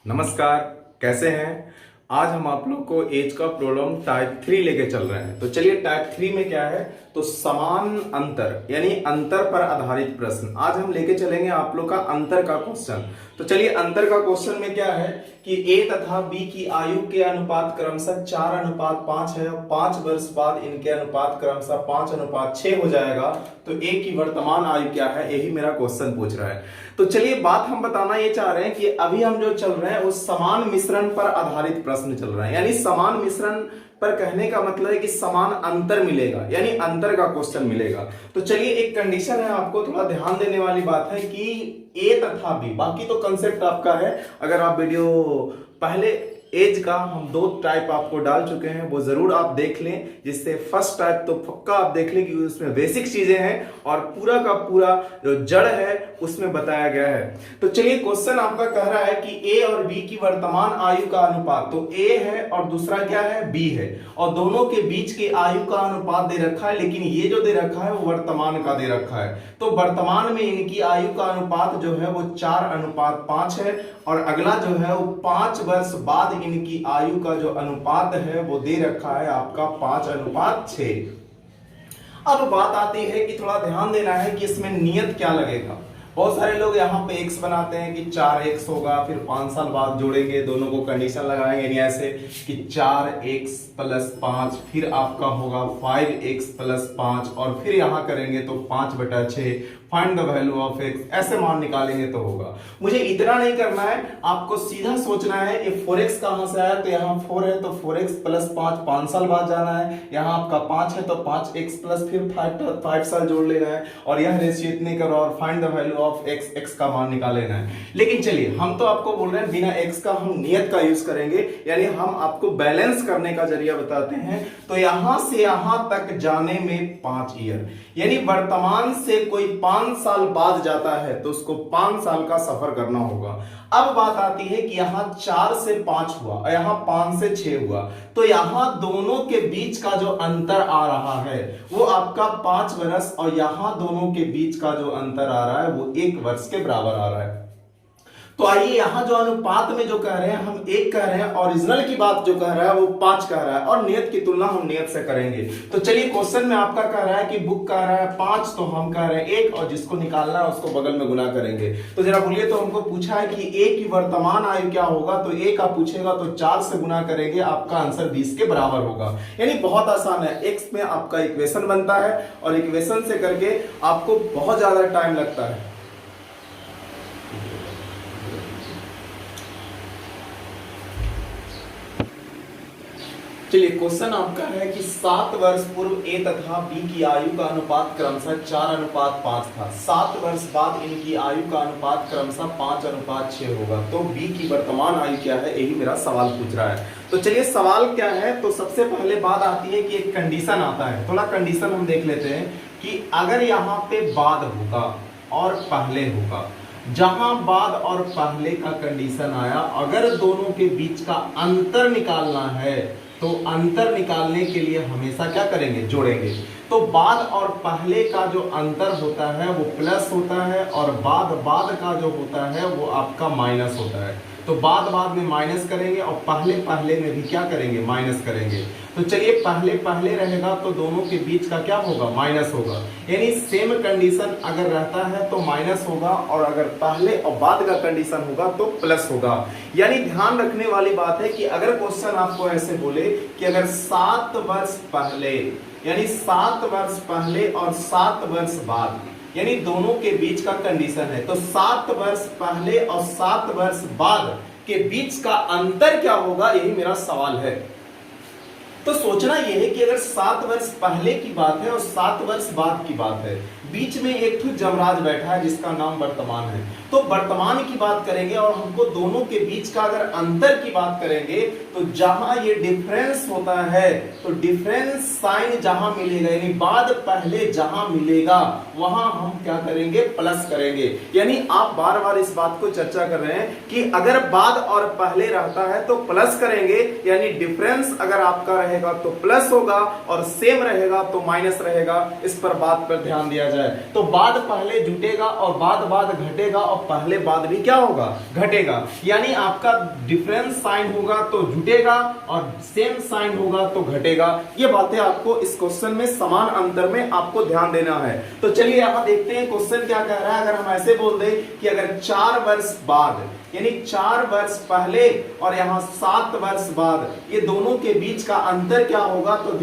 नमस्कार, कैसे हैं। आज हम आप लोग को एज का प्रॉब्लम टाइप 3 लेके चल रहे हैं। तो चलिए टाइप 3 में क्या है, तो समान अंतर यानी अंतर पर आधारित प्रश्न आज हम लेके चलेंगे आप लोग का अंतर का क्वेश्चन। तो चलिए अंतर का क्वेश्चन में क्या है कि ए तथा बी की आयु के अनुपात क्रमशः 4:5 है और 5 वर्ष बाद इनके अनुपात क्रमशः 5:6 हो जाएगा। तो ए की वर्तमान आयु क्या है, यही मेरा क्वेश्चन पूछ रहा है। तो चलिए बात हम बताना ये चाह रहे हैं कि अभी हम जो चल रहे हैं वो समान मिश्रण पर आधारित प्रश्न चल रहा है। यानी समान मिश्रण पर कहने का मतलब है कि समान अंतर मिलेगा, यानी अंतर का क्वेश्चन मिलेगा। तो चलिए एक कंडीशन है, आपको थोड़ा ध्यान देने वाली बात है कि ए तथा बी, बाकी तो कंसेप्ट आपका है। अगर आप वीडियो पहले एज का हम 2 टाइप आपको डाल चुके हैं, वो जरूर आप देख लें, जिससे फर्स्ट टाइप तो पक्का आप देख लें क्योंकि उसमें बेसिक चीजें हैं और पूरा का पूरा जो जड़ है उसमें बताया गया है। तो चलिए क्वेश्चन आपका कह रहा है कि ए और बी की वर्तमान आयु का अनुपात, तो ए है और दूसरा क्या है, बी है, और दोनों के बीच के आयु का अनुपात दे रखा है, लेकिन ये जो दे रखा है वो वर्तमान का दे रखा है। तो वर्तमान में इनकी आयु का अनुपात जो है वो 4:5 है और अगला जो है वो 5 वर्ष बाद इनकी आयु का जो अनुपात है वो दे रखा है आपका 5:6। अब बात आती है कि थोड़ा ध्यान देना है कि इसमें नियत क्या लगेगा। बहुत सारे लोग यहाँ पे x बनाते हैं कि 4x होगा, फिर 5 साल बाद जोड़ेंगे, दोनों को कंडीशन लगाएंगे, यानी ऐसे कि 4x + 5, फिर आपका होगा 5x + 5 और फिर यहाँ करेंगे तो 5/6, find the value of x, ऐसे मान निकालेंगे तो होगा। मुझे इतना नहीं करना है, आपको सीधा सोचना है ये 4x कहां से आया, तो यहाँ 4 है तो 4x + 5 साल बाद जाना है, यहाँ आपका 5 है तो 5x + फिर 5 साल जोड़ लेना है और यह रेशियो इतने करो और find the value of x का मान निकाल लेना है। लेकिन चलिए हम तो आपको बोल रहे हैं बिना x का हम नियत का यूज करेंगे, यानी हम आपको बैलेंस करने का जरिया बताते हैं। तो यहां से यहां तक जाने में 5 ईयर, यानी वर्तमान से कोई 5 साल बाद जाता है तो उसको 5 साल का सफर करना होगा। अब बात आती है कि यहां 4 से 5 हुआ और यहां 5 से 6 हुआ, तो यहां दोनों के बीच का जो अंतर आ रहा है वो आपका 5 वर्ष और यहां दोनों के बीच का जो अंतर आ रहा है वो 1 वर्ष के बराबर आ रहा है। तो आइए यहां जो अनुपात में जो कह रहे हैं हम 1 कह रहे हैं, ओरिजिनल की बात जो कह रहा है वो 5 कह रहा है और नियत की तुलना हम नियत से करेंगे। तो चलिए क्वेश्चन में आपका कह रहा है कि बुक कह रहा है 5, तो हम कह रहे हैं 1 और जिसको निकालना है उसको बगल में गुना करेंगे। तो जरा बोलिए, तो हमको पूछा है कि ए की वर्तमान आयु क्या होगा, तो ए का पूछेगा तो 4 से गुना करेंगे, आपका आंसर 20 के बराबर होगा। यानी बहुत आसान है, एक्स में आपका इक्वेशन बनता है और इक्वेशन से करके आपको बहुत ज्यादा टाइम लगता है। चलिए क्वेश्चन आपका है कि 7 वर्ष पूर्व ए तथा बी की आयु का अनुपात क्रमशः 4:5 था, 7 वर्ष बाद इनकी आयु का अनुपात क्रमशः 5:6 होगा। तो बी की वर्तमान आयु क्या है, यही मेरा सवाल पूछ रहा है। तो चलिए सवाल क्या है, तो सबसे पहले बात आती है कि एक कंडीशन आता है, थोड़ा कंडीशन हम देख लेते हैं कि अगर यहाँ पे बाद होगा और पहले होगा, जहां बाद और पहले का कंडीशन आया, अगर दोनों के बीच का अंतर निकालना है तो अंतर निकालने के लिए हमेशा क्या करेंगे, जोड़ेंगे। तो बाद और पहले का जो अंतर होता है वो प्लस होता है और बाद का जो होता है वो आपका माइनस होता है। तो बाद में माइनस करेंगे और पहले में भी क्या करेंगे, माइनस करेंगे। तो चलिए पहले रहेगा तो दोनों के बीच का क्या होगा, माइनस होगा। यानी सेम कंडीशन अगर रहता है तो माइनस होगा और अगर पहले और बाद का कंडीशन होगा तो प्लस होगा। यानी ध्यान रखने वाली बात है कि अगर क्वेश्चन आपको ऐसे बोले कि अगर 7 वर्ष पहले, यानी 7 वर्ष पहले और 7 वर्ष बाद, यानी दोनों के बीच का कंडीशन है, तो 7 वर्ष पहले और 7 वर्ष बाद के बीच का अंतर क्या होगा, यही मेरा सवाल है। तो सोचना यह है कि अगर 7 वर्ष पहले की बात है और 7 वर्ष बाद की बात है, बीच में एक जमराज बैठा है जिसका नाम वर्तमान है, तो वर्तमान की बात करेंगे और हमको दोनों के बीच का अगर अंतर की बात करेंगे तो जहां ये डिफरेंस होता है तो डिफरेंस साइन जहां मिलेगा, यानी बाद पहले जहां मिलेगा वहां हम क्या करेंगे, प्लस करेंगे। यानी आप बार बार इस बात को चर्चा कर रहे हैं कि अगर बाद और पहले रहता है तो प्लस करेंगे, यानी डिफरेंस अगर आपका रहेगा तो प्लस होगा और सेम रहेगा तो माइनस रहेगा। इस पर बात पर ध्यान दिया जाए। जाए। तो बाद पहले जुटेगा और बाद बाद घटेगा और पहले बाद भी क्या होगा, घटेगा। यानी आपका डिफरेंस साइन होगा तो जुटेगा और सेम साइन होगा तो घटेगा। ये बातें आपको इस क्वेश्चन में समान अंतर में आपको ध्यान देना है। तो चलिए यहां देखते हैं क्वेश्चन क्या कह रहा है। अगर हम ऐसे बोल दें कि अगर 4 वर्ष बाद, यानी 4 वर्ष पहले और यहाँ 7 वर्ष बाद, ये दोनों के बीच का अंतर क्या होगा, तो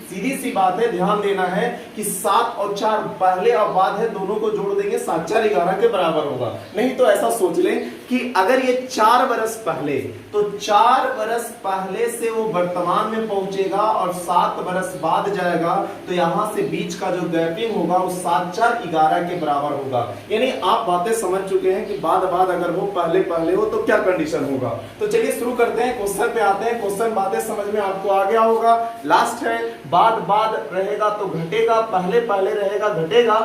सीधी सी बात है, ध्यान देना है कि 7 और 4 पहले और बाद है, दोनों को जोड़ देंगे 7 4 11 के बराबर होगा। नहीं तो ऐसा सोच लें कि अगर ये 4 वर्ष पहले, तो 4 वर्ष पहले से वो वर्तमान में पहुंचेगा और 7 वर्ष बाद जाएगा, तो यहां से बीच का जो गैपिंग होगा वो 7 4 11 के बराबर होगा। यानी आप बातें समझ चुके हैं कि बाद अगर वो पहले हो तो क्या कंडीशन होगा। तो चलिए शुरू करते हैं, क्वेश्चन पे आते हैं। क्वेश्चन बातें समझ में आपको आ गया होगा। लास्ट है, बाद रहेगा तो घटेगा, पहले रहेगा घटेगा,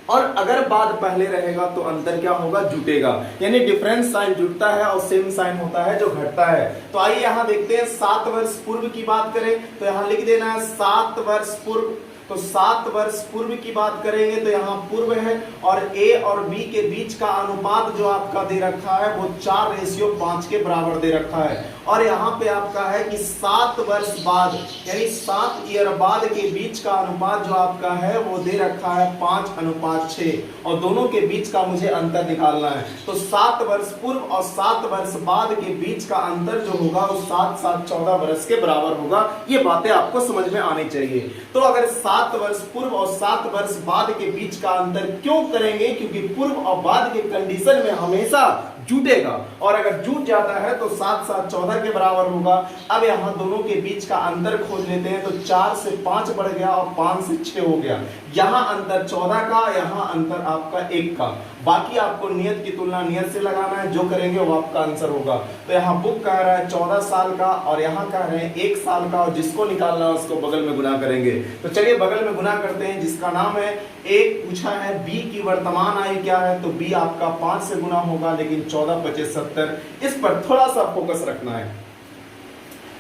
और अगर बाद पहले रहेगा तो अंतर क्या होगा, जुटेगा। यानी डिफरेंस साइन जुटता है और सेम साइन होता है जो घटता है। तो आइए यहां देखते हैं 7 वर्ष पूर्व की बात करें तो यहां लिख देना है 7 वर्ष पूर्व। तो 7 वर्ष पूर्व की बात करेंगे तो यहाँ पूर्व है और A और B के बीच का अनुपात जो आपका दे रखा है वो 4:5 के बराबर दे रखा है। और यहाँ पे आपका है कि 7 वर्ष बाद, यानी 7 ईयर बाद के बीच का अनुपात जो आपका है वो दे रखा है 5:6, और दोनों के बीच का मुझे अंतर निकालना है। तो 7 वर्ष पूर्व और 7 वर्ष बाद के बीच का अंतर जो होगा वो 7 7 14 वर्ष के बराबर होगा। ये बातें आपको समझ में आनी चाहिए। तो अगर 7 वर्ष पूर्व और 7 वर्ष बाद के बीच का अंतर क्यों करेंगे, क्योंकि पूर्व और बाद के कंडीशन में हमेशा जुटेगा, और अगर जुट जाता है तो 7 7 14 के बराबर होगा। अब यहाँ दोनों के बीच का अंतर खोज लेते हैं। तो 4 से 5 बढ़ गया और 5 से 6 हो गया। यहाँ अंतर 14 का, यहाँ अंतर आपका 1 का। बाकी आपको नियत की तुलना नियत से लगाना है, जो करेंगे वो आपका आंसर होगा। तो यहाँ बुक कह रहा है 14 साल का और यहाँ कह रहे हैं 1 साल का, और जिसको निकालना है उसको बगल में गुना करेंगे। तो चलिए बगल में गुना करते हैं। जिसका नाम है, एक पूछा है B की वर्तमान आयु क्या है, तो B आपका 5 से गुना होगा, लेकिन 14 25 70, इस पर थोड़ा सा फोकस रखना है।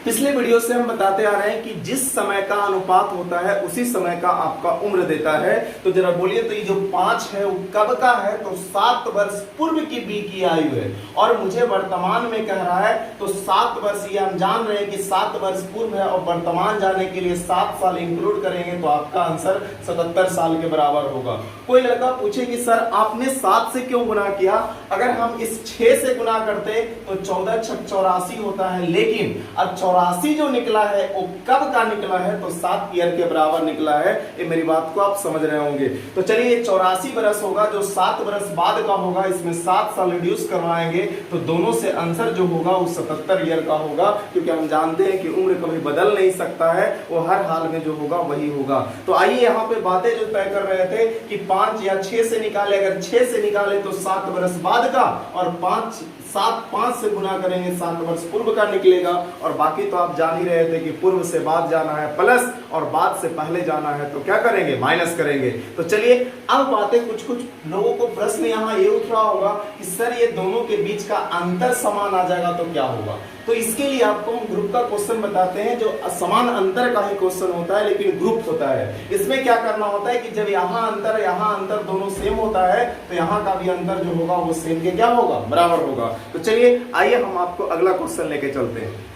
पिछले वीडियो से हम बताते आ रहे हैं कि जिस समय का अनुपात होता है उसी समय का आपका उम्र देता है। तो जरा बोलिए, तो ये जो 5 है वो कब का है, तो 7 वर्ष पूर्व की B की आयु है, और मुझे वर्तमान में कह रहा है। तो 7 वर्ष, ये हम जान रहे हैं कि 7 वर्ष पूर्व है, और वर्तमान जाने के लिए 7 साल इंक्लूड करेंगे तो आपका आंसर 77 साल के बराबर होगा। कोई लड़का पूछे कि सर आपने 7 से क्यों गुना किया, अगर हम इस 6 से गुना करते तो 14 6 84 होता है, लेकिन अब 84 जो निकला है वो कब का निकला है, तो 7 ईयर के बराबर निकला है। ये मेरी बात को आप समझ रहे होंगे। तो चलिए 84 बरस होगा, जो 7 बरस बाद का होगा, इसमें 7 साल रिड्यूस करवाएंगे तो दोनों से आंसर जो होगा वो 77 ईयर का होगा, क्योंकि हम जानते हैं कि उम्र कभी बदल नहीं सकता है, वो हर हाल में जो होगा वही होगा। तो आइए यहाँ पे बातें जो तय कर रहे थे कि 5 या 6 से निकाले, अगर 6 से निकाले तो 7 बरस बाद का, और 5 से गुना करेंगे 7 वर्ष पूर्व का निकलेगा। और बाकी तो आप जान ही रहे थे कि पूर्व से बाद जाना है प्लस, और बाद से पहले जाना है तो क्या करेंगे, माइनस करेंगे। तो चलिए अब बातें, कुछ लोगों को प्रश्न यहाँ ये उठ रहा होगा कि सर ये दोनों के बीच का अंतर समान आ जाएगा तो क्या होगा। तो इसके लिए आपको हम ग्रुप का क्वेश्चन बताते हैं, जो समान अंतर का ही क्वेश्चन होता है लेकिन ग्रुप होता है। इसमें क्या करना होता है कि जब यहाँ अंतर दोनों सेम होता है, तो यहाँ का भी अंतर जो होगा वो सेम के क्या होगा, बराबर होगा। तो चलिए आइए हम आपको अगला क्वेश्चन लेके चलते हैं।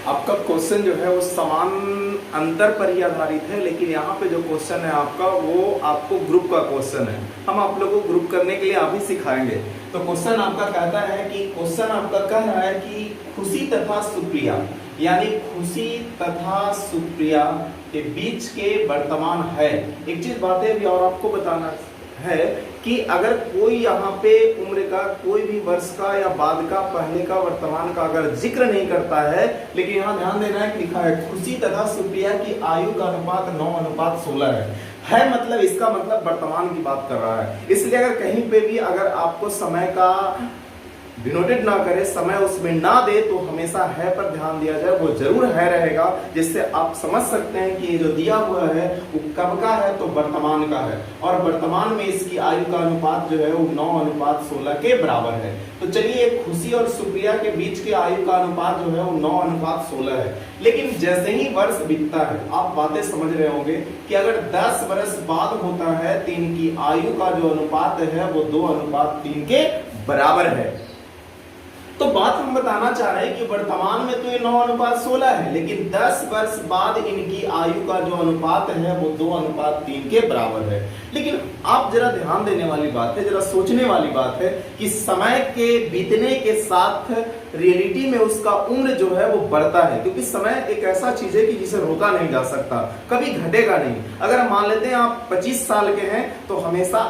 आपका क्वेश्चन जो है वो समान अंतर पर ही आधारित है, लेकिन यहाँ पे जो क्वेश्चन है आपका वो आपको ग्रुप का क्वेश्चन है। हम आप लोगों को ग्रुप करने के लिए अभी सिखाएंगे। तो क्वेश्चन आपका कहता है कि, क्वेश्चन आपका कह रहा है कि खुशी तथा सुप्रिया, यानी खुशी तथा सुप्रिया के बीच के वर्तमान है। एक चीज बात है भी और आपको बताना है कि अगर कोई यहाँ पे उम्र का, कोई भी वर्ष का या बाद का, पहले का, वर्तमान का अगर जिक्र नहीं करता है, लेकिन यहाँ ध्यान देना है कि लिखा है खुशी तथा सुप्रिया की आयु का अनुपात 9:16 है। मतलब इसका मतलब वर्तमान की बात कर रहा है। इसलिए अगर कहीं पे भी अगर आपको समय का डिनोटेड ना करे, समय उसमें ना दे, तो हमेशा है पर ध्यान दिया जाए, वो जरूर है रहेगा, जिससे आप समझ सकते हैं कि ये जो दिया हुआ है वो कब का है, तो वर्तमान का है, और वर्तमान में इसकी आयु का अनुपात जो है वो 9:16 के बराबर है। तो चलिए, खुशी और सुप्रिया के बीच के आयु का अनुपात जो है वो 9:16 है। लेकिन जैसे ही वर्ष बीतता है, आप बातें समझ रहे होंगे कि अगर 10 वर्ष बाद होता है तो इनकी आयु का जो अनुपात है वो 2:3 के बराबर है। तो बात हम बताना चाह रहे हैं कि वर्तमान में तो ये 9:16 है, लेकिन 10 वर्ष बाद इनकी आयु का जो अनुपात है वो 2:3 के बराबर है। लेकिन आप जरा ध्यान देने वाली बात है, जरा सोचने वाली बात है कि समय के बीतने के साथ रियलिटी में उसका उम्र जो है वो बढ़ता है, क्योंकि समय एक ऐसा चीज है कि जिसे रोका नहीं जा सकता, कभी घटेगा नहीं। अगर मान लेते हैं आप 25 साल के हैं तो हमेशा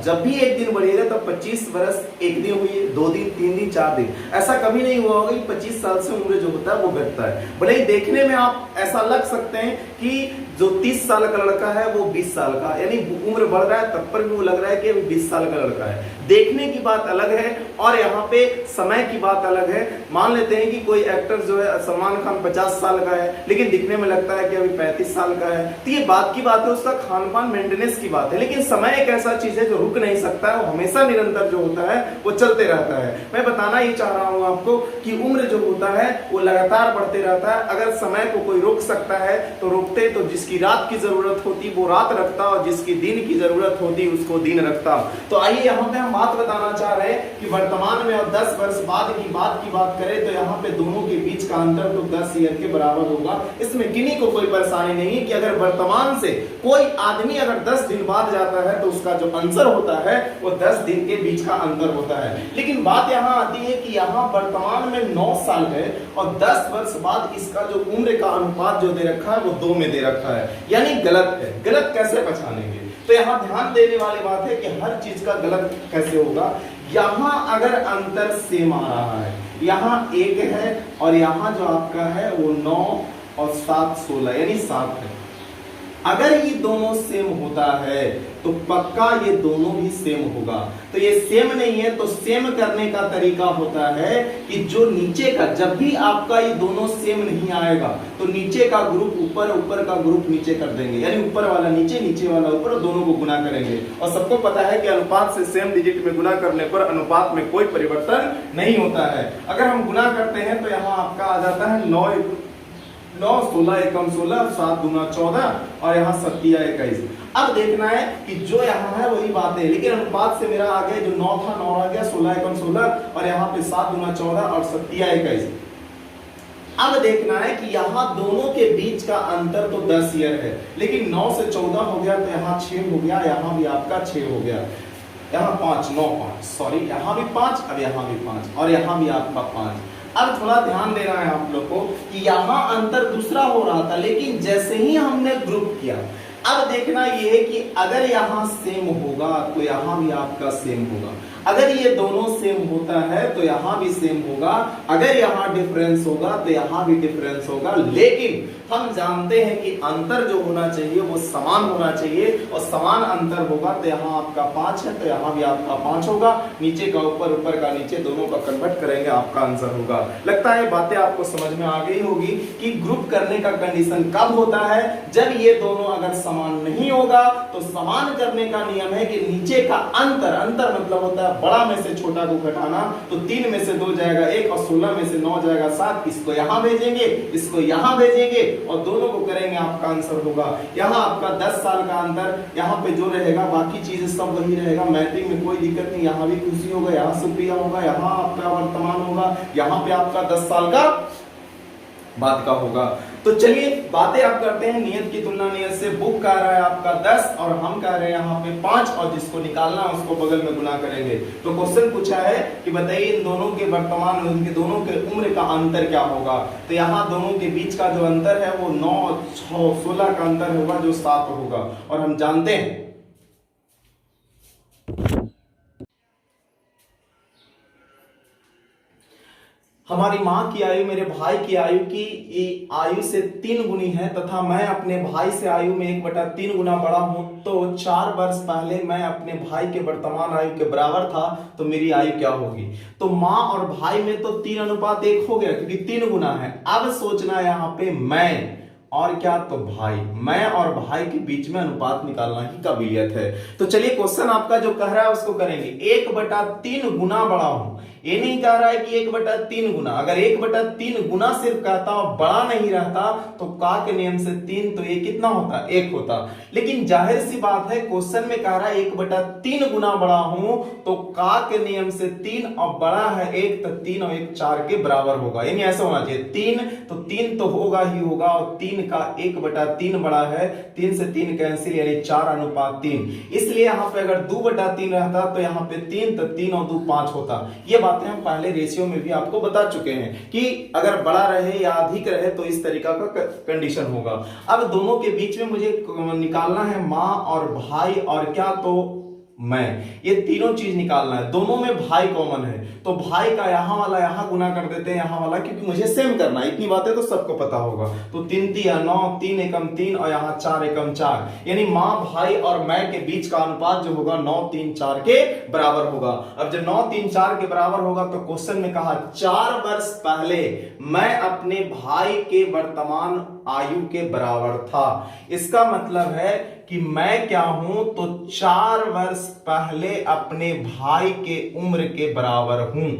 जब भी एक दिन बढ़ेगा तो 25 वर्ष एक दिन हुई, 2 दिन, 3 दिन, 4 दिन, ऐसा कभी नहीं हुआ होगा कि 25 साल से उम्र जो होता है वो घटता है। भले ही देखने में आप ऐसा लग सकते हैं कि जो 30 साल का लड़का है वो 20 साल का, यानी उम्र बढ़ रहा है, तब पर भी वो लग रहा है कि अभी 20 साल का लड़का है। देखने की बात अलग है और यहाँ पे समय की बात अलग है। मान लेते हैं कि कोई एक्टर जो है सलमान खान 50 साल का है, लेकिन दिखने में लगता है कि अभी 35 साल का है, तो ये बात की बात है, उसका खान पान मेंटेनेंस की बात है। लेकिन समय एक ऐसा चीज है जो रुक नहीं सकता है, वो हमेशा निरंतर जो होता है वो चलते रहता है। मैं बताना ये चाह रहा हूं आपको कि उम्र जो होता है वो लगातार बढ़ते रहता है। अगर समय को कोई रोक सकता है तो रोकते, तो जिसकी रात की जरूरत होती वो रात रखता, और जिसकी दिन की जरूरत होती उसको दिन रखता। तो आइए यहाँ पे हम बात बताना चाह रहे हैं कि वर्तमान में और 10 वर्ष बाद की बात करें तो यहाँ पे दोनों के बीच का अंतर तो 10 ईयर के बराबर होगा। इसमें किन्हीं को कोई परेशानी नहीं कि अगर वर्तमान से कोई आदमी अगर 10 दिन बाद जाता है तो उसका जो आंसर होता है वो 10 दिन के बीच का अंतर होता है। लेकिन बात यहाँ आती है कि यहाँ वर्तमान में 9 साल है और 10 वर्ष बाद इसका जो उम्र का अनुपात जो दे रखा है वो 2 में दे रखा है, यानी गलत है। गलत कैसे पहचानेंगे? तो यहाँ ध्यान देने वाली बात है कि हर चीज का गलत कैसे होगा। यहाँ अगर अंतर सेम आ रहा है, यहाँ 1 है और यहाँ जो आपका है वो 9 और 7 16 यानी 7 है। अगर ये दोनों सेम होता है तो पक्का ये दोनों भी सेम होगा। तो ये सेम नहीं है तो सेम करने का तरीका होता है कि जो नीचे का, जब भी आपका ये दोनों सेम नहीं आएगा तो नीचे का ग्रुप ऊपर, ऊपर का ग्रुप नीचे कर देंगे, यानी ऊपर वाला नीचे, नीचे वाला ऊपर, और दोनों को गुना करेंगे। और सबको पता है कि अनुपात से सेम डिजिट में गुना करने पर अनुपात में कोई परिवर्तन नहीं होता है। अगर हम गुना करते हैं तो यहाँ आपका आ जाता है 9 16 एकम 16, 7 दूना 14 और यहाँ 7 21। अब देखना है कि जो यहाँ है वही बात है, लेकिन अनुपात से मेरा आ गया, जो 9 था 9 आ गया, 16 एकम 16 और यहाँ पे 7 दूना 14 और 7 21। अब देखना है कि यहाँ दोनों के बीच का अंतर तो 10 ईयर है, लेकिन 9 से 14 हो गया तो यहाँ 6 हो गया, यहाँ भी आपका 6 हो गया, यहाँ 5 9 5 सॉरी यहाँ भी 5, अब यहाँ भी 5 और यहाँ भी आपका 5। अब थोड़ा ध्यान देना है आप लोग को कि यहाँ अंतर दूसरा हो रहा था, लेकिन जैसे ही हमने ग्रुप किया, अब देखना ये है कि अगर यहाँ सेम होगा तो यहाँ भी आपका सेम होगा। अगर ये दोनों सेम होता है तो यहाँ भी सेम होगा, अगर यहाँ डिफरेंस होगा तो यहाँ भी डिफरेंस होगा। लेकिन हम जानते हैं कि अंतर जो होना चाहिए वो समान होना चाहिए, और समान अंतर होगा तो यहाँ आपका 5 है तो यहाँ भी आपका 5 होगा। नीचे का ऊपर, ऊपर का नीचे, दोनों का कन्वर्ट करेंगे, आपका आंसर होगा। लगता है बातें आपको समझ में आ गई होगी कि ग्रुप करने का कंडीशन कब होता है, जब ये दोनों अगर समान नहीं होगा। तो समान करने का नियम है कि नीचे का अंतर, अंतर मतलब होता है बड़ा में से छोटा को घटाना, तो 3 में से 2 जाएगा 1 और 16 में से 9 जाएगा 7। इसको यहाँ भेजेंगे, इसको यहाँ भेजेंगे और दोनों को करेंगे, आपका आंसर होगा। यहाँ आपका 10 साल का अंतर, यहाँ पे जो रहेगा बाकी चीजें सब वही रहेगा, मैट्रिक में कोई दिक्कत नहीं। यहाँ भी खुशी होगा, यहाँ सुप्रिया होगा, यहाँ आपका वर्तमान होगा, यहाँ पे आपका 10 साल का बाद का होगा। तो चलिए बातें आप करते हैं नियत की तुलना नियत से। बुक कह रहा है आपका 10 और हम कह रहे हैं यहाँ पे 5, और जिसको निकालना है उसको बगल में गुना करेंगे। तो क्वेश्चन पूछा है कि बताइए इन दोनों के वर्तमान, उनके दोनों के उम्र का अंतर क्या होगा। तो यहाँ दोनों के बीच का जो अंतर है वो 9 और 16 का अंतर होगा, जो 7 होगा। और हम जानते हैं हमारी माँ की आयु मेरे भाई की आयु की आयु से 3 गुनी है तथा मैं अपने भाई से आयु में 1/3 गुना बड़ा हूं, तो 4 वर्ष पहले मैं अपने भाई के वर्तमान आयु के बराबर था, तो मेरी आयु क्या होगी। तो माँ और भाई में तो 3:1 हो गया क्योंकि 3 गुना है। अब सोचना है यहाँ पे मैं और क्या, तो भाई, मैं और भाई के बीच में अनुपात निकालना ही काबिलियत है। तो चलिए क्वेश्चन आपका जो कह रहा है उसको करेंगे। 1/3 गुना बड़ा हूं, ये नहीं कह रहा है कि 1/3 गुना। अगर 1/3 गुना सिर्फ कहता और बड़ा नहीं रहता तो का के नियम से 3, तो ये कितना होता, 1 होता। लेकिन जाहिर सी बात है क्वेश्चन में कह रहा है 1/3 गुना बड़ा हूं, तो का के नियम से 3 और बड़ा है 1, तो 3 और 1 4 के बराबर होगा। यानी ऐसा होना चाहिए 3 तो होगा ही होगा, और 3 का 1/3 बड़ा है, 3 से 3 कैंसिल, यानी 4:3। इसलिए यहाँ पे अगर 2/3 रहता तो यहाँ पे 3, तो 3 और 2 5 होता। ये बातें हम पहले रेशियो में भी आपको बता चुके हैं कि अगर बड़ा रहे या अधिक रहे तो इस तरीका का कंडीशन होगा। अब दोनों के बीच में मुझे निकालना है माँ और भाई और क्या, तो मैं, ये तीनों चीज निकालना है। दोनों में भाई कॉमन है, तो भाई का यहां वाला यहां गुना कर देते हैं यहां वाला, क्योंकि मुझे सेम करना है। इतनी बातें तो सबको पता होगा। तो 3 3 9, 3 एकम 3 और यहाँ 4 एकम 4, यानी माँ भाई और मैं के बीच का अनुपात जो होगा 9 3 4 के बराबर होगा। अब जब 9 3 4 के बराबर होगा तो क्वेश्चन में कहा 4 वर्ष पहले मैं अपने भाई के वर्तमान आयु के बराबर था। इसका मतलब है कि मैं क्या हूं, तो 4 वर्ष पहले अपने भाई के उम्र के बराबर हूं।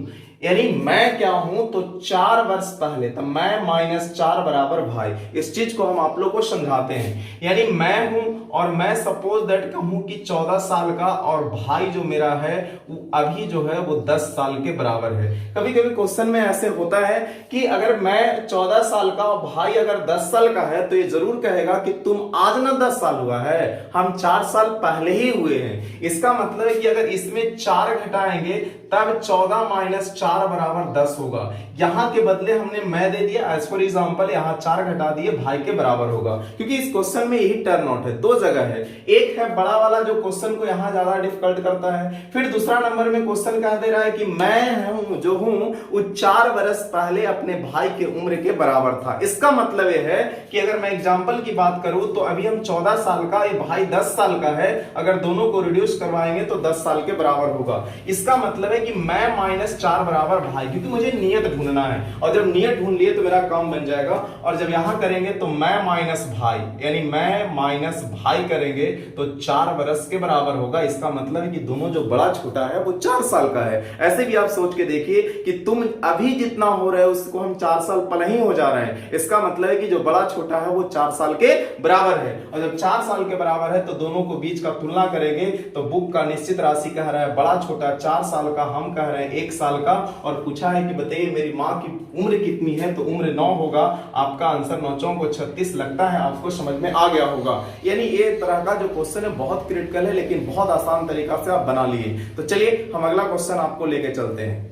यानी मैं क्या हूं, तो 4 वर्ष पहले, तो मैं -4 बराबर भाई। इस चीज को हम आप लोग को समझाते हैं। यानी मैं हूं और मैं सपोज दैट कहूं कि 14 साल का, और भाई जो मेरा है वो अभी जो है वो 10 साल के बराबर है। कभी कभी क्वेश्चन में ऐसे होता है कि अगर मैं 14 साल का और भाई अगर 10 साल का है, तो ये जरूर कहेगा कि तुम आज ना 10 साल हुआ है, हम 4 साल पहले ही हुए हैं। इसका मतलब है कि अगर इसमें 4 घटाएंगे तब 14 - 4 बराबर 10 होगा। यहां के बदले हमने मैं दे दिया, एज फॉर एग्जांपल यहां 4 घटा दिए, भाई के बराबर होगा, क्योंकि इस क्वेश्चन में यही टर्न आउट है। 2 जगह है, एक है बड़ा वाला जो क्वेश्चन को यहां ज्यादा डिफिकल्ट करता है, फिर दूसरा नंबर में क्वेश्चन कह दे रहा है कि मैं हूं जो हूं वो 4 वर्ष पहले अपने भाई के उम्र के बराबर था। इसका मतलब यह है कि अगर मैं एग्जांपल की बात करूं तो अभी हम 14 साल का, ये भाई 10 साल का है, अगर दोनों को रिड्यूस करवाएंगे तो 10 साल के बराबर होगा। इसका मतलब है कि मैं -4 बराबर भाई, क्योंकि मुझे नियत ढूंढना है, और जब नियत ढूंढ लिए तो मेरा काम बन जाएगा। और जब यहां करेंगे तो मैं माइनस भाई, यानी मैं माइनस भाई करेंगे तो 4 वर्ष के बराबर होगा। इसका मतलब है कि दोनों जो बड़ा छोटा है वो 4 साल का है। ऐसे भी आप सोच के देखिए कि तुम अभी जितना हो रहे हो उसको हम 4 साल पहले ही हो जा रहे हैं। इसका मतलब है कि जो बड़ा छोटा है वो 4 साल के बराबर है, और जब 4 साल के बराबर है तो दोनों को बीच का तुलना करेंगे तो बुक का निश्चित राशि कह रहा है बड़ा छोटा 4 साल का, हम कह रहे हैं 1 साल का। और पूछा है कि बताइए मेरी माँ की उम्र कितनी है, तो उम्र 9 होगा। आपका आंसर 9 चौक 36 लगता है, आपको समझ में आ गया होगा। यानी ये तरह का जो क्वेश्चन है बहुत क्रिटिकल है, लेकिन बहुत आसान तरीका से आप बना लिए। तो चलिए हम अगला क्वेश्चन आपको लेके चलते हैं।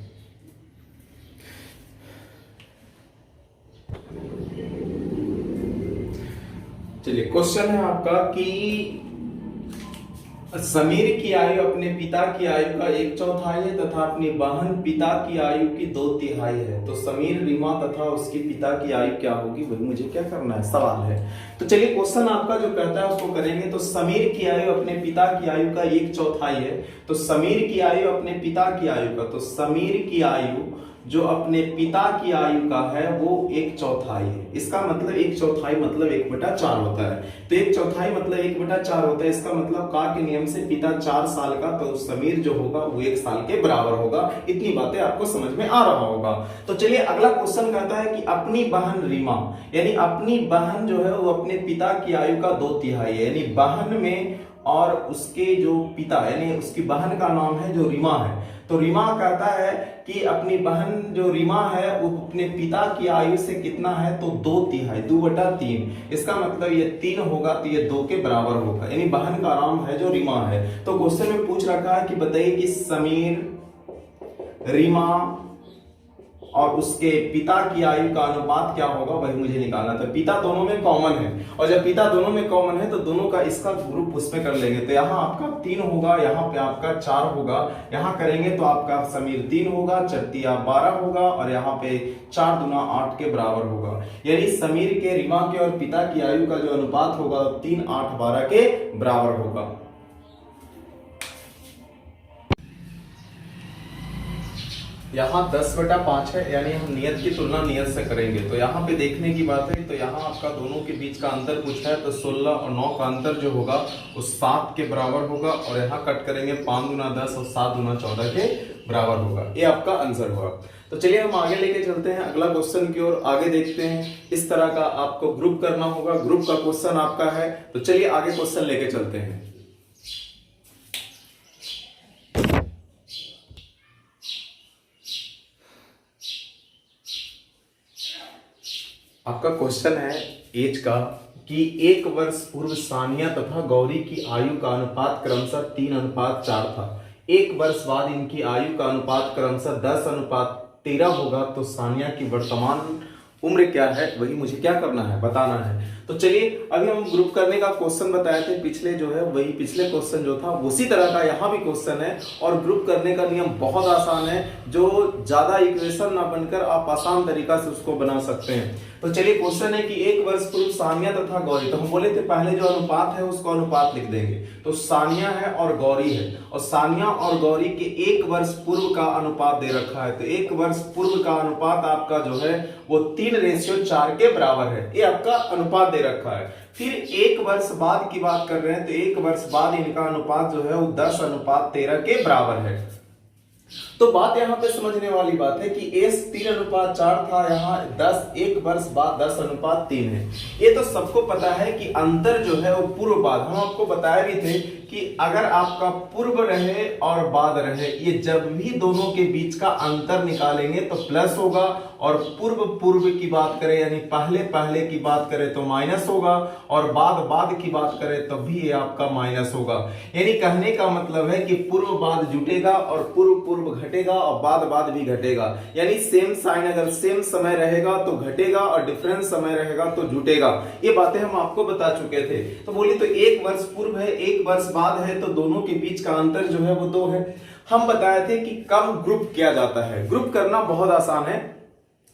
चलिए क्वेश्चन है आपका कि समीर की आयु अपने पिता की आयु का 1/4 है तथा अपनी बहन पिता की आयु की 2/3 है। तो समीर, रीमा तथा उसके पिता की आयु क्या होगी, वही मुझे क्या करना है, सवाल है। तो चलिए क्वेश्चन आपका जो कहता है उसको करेंगे। तो समीर की आयु अपने पिता की आयु का 1/4 है, तो समीर की आयु अपने पिता की आयु का, तो समीर की आयु जो अपने पिता की आयु का है वो 1/4 है। इसका मतलब 1/4 मतलब 1/4 होता है। तो 1/4 मतलब 1/4 होता है। इसका मतलब का के नियम से पिता 4 साल का, तो समीर जो होगा वो 1 साल के बराबर होगा। इतनी बातें आपको समझ में आ रहा होगा। तो चलिए अगला क्वेश्चन कहता है कि अपनी बहन रीमा, यानी अपनी बहन जो है वो अपने पिता की आयु का 2/3 है। यानी बहन में और उसके जो पिता, यानी उसकी बहन का नाम है जो रीमा है, तो रीमा कहता है कि अपनी बहन जो रीमा है वो अपने पिता की आयु से कितना है, तो 2/3, 2/3। इसका मतलब ये 3 होगा तो ये 2 के बराबर होगा, यानी बहन का नाम है जो रीमा है। तो क्वेश्चन में पूछ रखा है कि बताइए कि समीर, रीमा और उसके पिता की आयु का अनुपात क्या होगा वही मुझे निकालना था। पिता दोनों में कॉमन है, और जब पिता दोनों में कॉमन है तो दोनों का इसका ग्रुप उसमें कर लेंगे। तो यहाँ आपका 3 होगा, यहाँ पे आपका 4 होगा, यहाँ करेंगे तो आपका समीर 3 होगा, चट्टिया 12 होगा, और यहाँ पे 4 दूना 8 के बराबर होगा। यानी समीर के, रीमा के और पिता की आयु का जो अनुपात होगा 3, 8, 12 के बराबर होगा। यहाँ 10/5 है, यानी हम नियत की तुलना नियत से करेंगे। तो यहाँ पे देखने की बात है, तो यहाँ आपका दोनों के बीच का अंतर पूछा है, तो 16 और 9 का अंतर जो होगा वो 7 के बराबर होगा, और यहाँ कट करेंगे 5 दूना 10 और 7 दूना 14 के बराबर होगा। ये आपका आंसर होगा। तो चलिए हम आगे लेके चलते हैं अगला क्वेश्चन की ओर, आगे देखते हैं। इस तरह का आपको ग्रुप करना होगा, ग्रुप का क्वेश्चन आपका है। तो चलिए आगे क्वेश्चन लेके चलते हैं। आपका क्वेश्चन है एज का कि 1 वर्ष पूर्व सानिया तथा गौरी की आयु का अनुपात क्रमशः 3:4 था। 1 वर्ष बाद इनकी आयु का अनुपात क्रमशः 10:13 होगा। तो सानिया की वर्तमान उम्र क्या है वही मुझे क्या करना है, बताना है। तो चलिए अभी हम ग्रुप करने का क्वेश्चन बताए थे पिछले, जो है वही पिछले क्वेश्चन जो था उसी तरह का यहाँ भी क्वेश्चन है। और ग्रुप करने का नियम बहुत आसान है, जो ज्यादा इक्वेशन ना बनकर आप आसान तरीका से उसको बना सकते हैं। तो चलिए क्वेश्चन है कि 1 वर्ष पूर्व सानिया तथा गौरी, तो हम बोले थे पहले जो अनुपात है उसको अनुपात लिख देंगे। तो सानिया है और गौरी है, और सानिया और गौरी के 1 वर्ष पूर्व का अनुपात दे रखा है। तो 1 वर्ष पूर्व का अनुपात आपका जो है वो 3:4 के बराबर है। ये आपका अनुपात दे रखा है। फिर 1 वर्ष बाद की बात कर रहे हैं, तो 1 वर्ष बाद इनका अनुपात जो है वो 10:13 के बराबर है। तो बात यहाँ पे समझने वाली बात है कि एस 3:4 था, यहाँ 1 वर्ष बाद 10:3 है। ये तो सबको पता है कि अंतर जो है वो पूर्व बाद, हम आपको बताया भी थे कि अगर आपका पूर्व रहे और बाद रहे, ये जब भी दोनों के बीच का अंतर निकालेंगे तो प्लस होगा, और पूर्व पूर्व की बात करें यानी पहले पहले की बात करें तो माइनस होगा, और बाद बाद की बात करें तब भी ये आपका माइनस होगा। यानी कहने का मतलब है कि पूर्व बाद जुटेगा और पूर्व पूर्व घटेगा और बाद बाद भी घटेगा। यानी सेम साइन अगर सेम समय रहेगा तो घटेगा और डिफरेंट समय रहेगा तो जुटेगा। ये बातें हम आपको बता चुके थे। तो बोलिए तो 1 वर्ष पूर्व है, 1 वर्ष बाद है, तो दोनों के बीच का अंतर जो है वो 2 है। हम बताए थे कि कब ग्रुप किया जाता है। ग्रुप करना बहुत आसान है,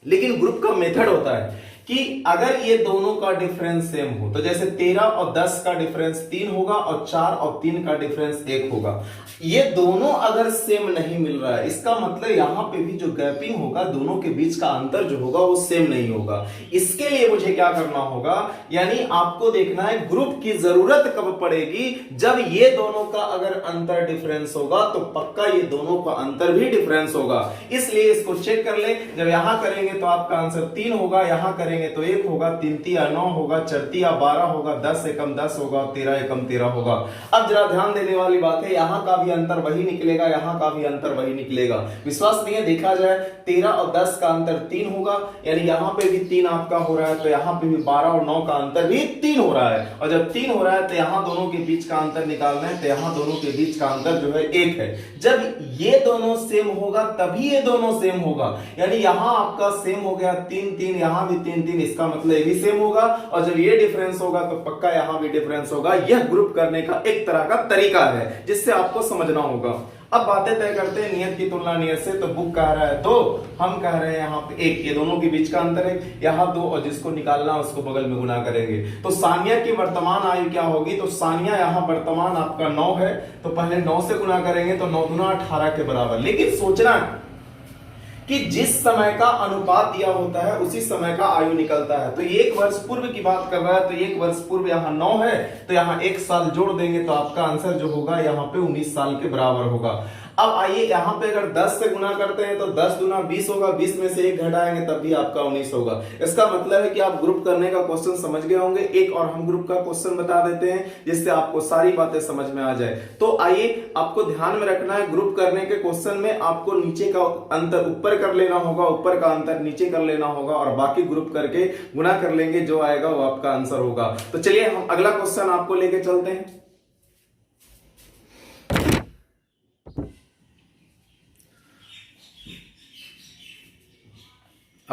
लेकिन ग्रुप का मेथड होता है कि अगर ये दोनों का डिफरेंस सेम हो, तो जैसे 13 और 10 का डिफरेंस 3 होगा और 4 और 3 का डिफरेंस 1 होगा। ये दोनों अगर सेम नहीं मिल रहा है, इसका मतलब यहां पे भी जो गैपिंग होगा, दोनों के बीच का अंतर जो होगा वो सेम नहीं होगा। इसके लिए मुझे क्या करना होगा, यानी आपको देखना है ग्रुप की जरूरत कब पड़ेगी, जब ये दोनों का अगर अंतर डिफरेंस होगा तो पक्का ये दोनों का अंतर भी डिफरेंस होगा। इसलिए इसको चेक कर ले। जब यहां करेंगे तो आपका आंसर 3 होगा, यहां करेंगे तो 1 होगा, 3 तिया 9 होगा, 4 तिया 12 होगा, 10 एकम 10 होगा, 13 एकम 13 होगा। अब जरा ध्यान देने वाली बात है, यहां का भी अंतर वही निकलेगा, यहां का भी अंतर वही निकलेगा। विश्वास नहीं है, देखा जाए 13 और 10 का अंतर 3 होगा, यानी यहां पे भी 3 आपका हो रहा है, तो यहां पे भी 12 और 9 का अंतर भी 3 हो रहा है। और जब 3 हो रहा है तो यहां दोनों के बीच का अंतर निकालना है, तो यहां दोनों के बीच का अंतर जो है 1 है। जब ये दोनों सेम होगा तभी ये दोनों सेम होगा, यानी यहां आपका सेम हो गया 3 3, यहां भी 3 3, इसका मतलब ये भी सेम होगा। और जब ये डिफरेंस होगा तो पक्का यहां भी डिफरेंस होगा। यह ग्रुप करने का एक तरह का तरीका है जिससे आपको समझना होगा। अब बातें तय करते हैं नियत की तुलना नियत से। तो बुक कह रहा है 2, हम कह रहे हैं यहाँ पे 1, ये दोनों के बीच का अंतर है, यहाँ 2, और जिसको निकालना उसको बगल में गुना करेंगे। तो सानिया की वर्तमान आयु क्या होगी, तो सानिया यहाँ वर्तमान आपका 9 है, तो पहले 9 से गुना करेंगे तो 9 दूना 18 के बराबर। लेकिन सोचना कि जिस समय का अनुपात दिया होता है उसी समय का आयु निकलता है। तो 1 वर्ष पूर्व की बात कर रहा है, तो 1 वर्ष पूर्व यहाँ 9 है, तो यहाँ 1 साल जोड़ देंगे तो आपका आंसर जो होगा यहाँ पे 19 साल के बराबर होगा। अब आइए यहाँ पे अगर 10 से गुना करते हैं तो 10 दूना 20 होगा, 20 में से 1 घटाएंगे तब भी आपका 19 होगा। इसका मतलब है कि आप ग्रुप करने का क्वेश्चन समझ गए होंगे। एक और हम ग्रुप का क्वेश्चन बता देते हैं जिससे आपको सारी बातें समझ में आ जाए। तो आइए, आपको ध्यान में रखना है ग्रुप करने के क्वेश्चन में आपको नीचे का अंतर ऊपर कर लेना होगा, ऊपर का अंतर नीचे कर लेना होगा, और बाकी ग्रुप करके गुना कर लेंगे, जो आएगा वो आपका आंसर होगा। तो चलिए हम अगला क्वेश्चन आपको लेके चलते हैं।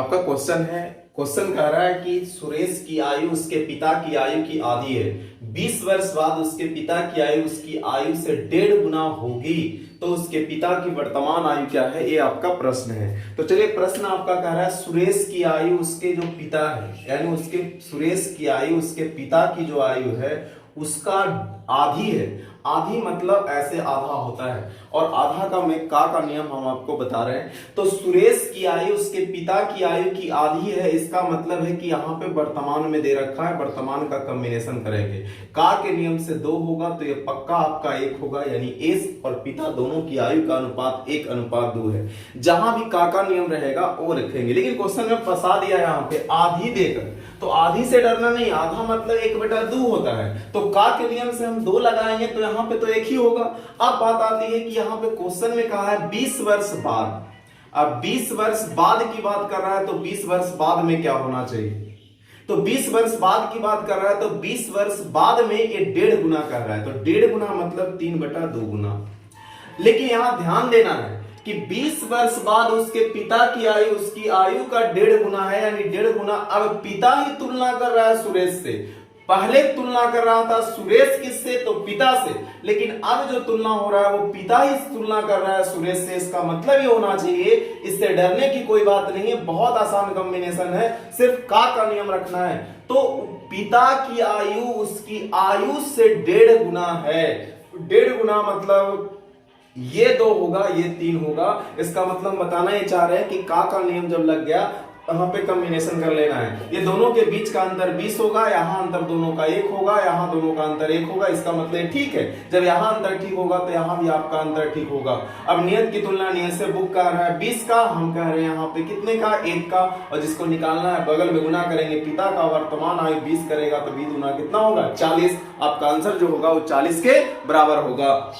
आपका क्वेश्चन कह रहा है कि सुरेश की आयु उसके पिता की आयु की आधी है, 20 वर्ष बाद उसके पिता की आयु उसकी आयु से 1.5 गुना होगी, तो उसके पिता की वर्तमान आयु क्या है, ये आपका प्रश्न है। तो चलिए प्रश्न आपका कह रहा है सुरेश की आयु उसके जो पिता है, यानी उसके सुरेश की आयु उसके पिता की जो आयु है उसका आधी है। आधी मतलब ऐसे आधा होता है, और आधा का नियम हम आपको बता रहे हैं। तो सुरेश की आयु उसके पिता की आयु की आधी है, इसका मतलब है कि यहाँ पे वर्तमान में दे रखा है, वर्तमान का कॉम्बिनेशन करेंगे। का के नियम से 2 होगा तो ये पक्का आपका 1 होगा, यानी एस और पिता दोनों की आयु का अनुपात 1:2 है। जहां भी का नियम रहेगा वो रखेंगे, लेकिन क्वेश्चन में फंसा दिया यहाँ पे आधी देकर, तो आधी से डरना नहीं, आधा मतलब 1/2 होता है। तो का के नियम से हम 2 लगाएंगे तो यहाँ पे तो 1 ही होगा। अब बात आती है कि यहाँ पे क्वेश्चन में कहा है 20 वर्ष बाद। अब 20 वर्ष बाद की बात कर रहा है तो 20 वर्ष बाद में क्या होना चाहिए, तो 20 वर्ष बाद की बात कर रहा है तो 20 वर्ष बाद में ये 1.5 गुना कर रहा है, तो 1.5 गुना मतलब 3/2 गुना। लेकिन यहां ध्यान देना है कि 20 वर्ष बाद उसके पिता की आयु उसकी आयु का 1.5 गुना है, यानी 1.5 गुना। अब पिता ही तुलना कर रहा है सुरेश से, पहले तुलना कर रहा था सुरेश किससे, तो पिता से, लेकिन अब जो तुलना हो रहा है वो पिता ही तुलना कर रहा है सुरेश से। इसका मतलब ये होना चाहिए, इससे डरने की कोई बात नहीं है, बहुत आसान कॉम्बिनेशन है, सिर्फ का नियम रखना है। तो पिता की आयु उसकी आयु से 1.5 गुना है। 1.5 गुना मतलब ये 2 होगा, ये 3 होगा। इसका मतलब बताना ये चाह रहे हैं कि का नियम जब लग गया यहाँ पे कॉम्बिनेशन कर लेना है। ये दोनों के बीच का अंतर 20 होगा, यहाँ अंतर दोनों का 1 होगा, यहाँ दोनों का अंतर 1 होगा। इसका मतलब ठीक है, जब यहाँ अंतर ठीक होगा तो यहाँ भी आपका अंतर ठीक होगा। अब नियत की तुलना नियत से बुक कर रहा है 20 का, हम कह रहे हैं यहाँ पे कितने का, 1 का, और जिसको निकालना है बगल में गुना करेंगे। पिता का वर्तमान आयु 20 करेगा तो 20 गुना कितना होगा, 40। आपका आंसर जो होगा वो 40 के बराबर होगा।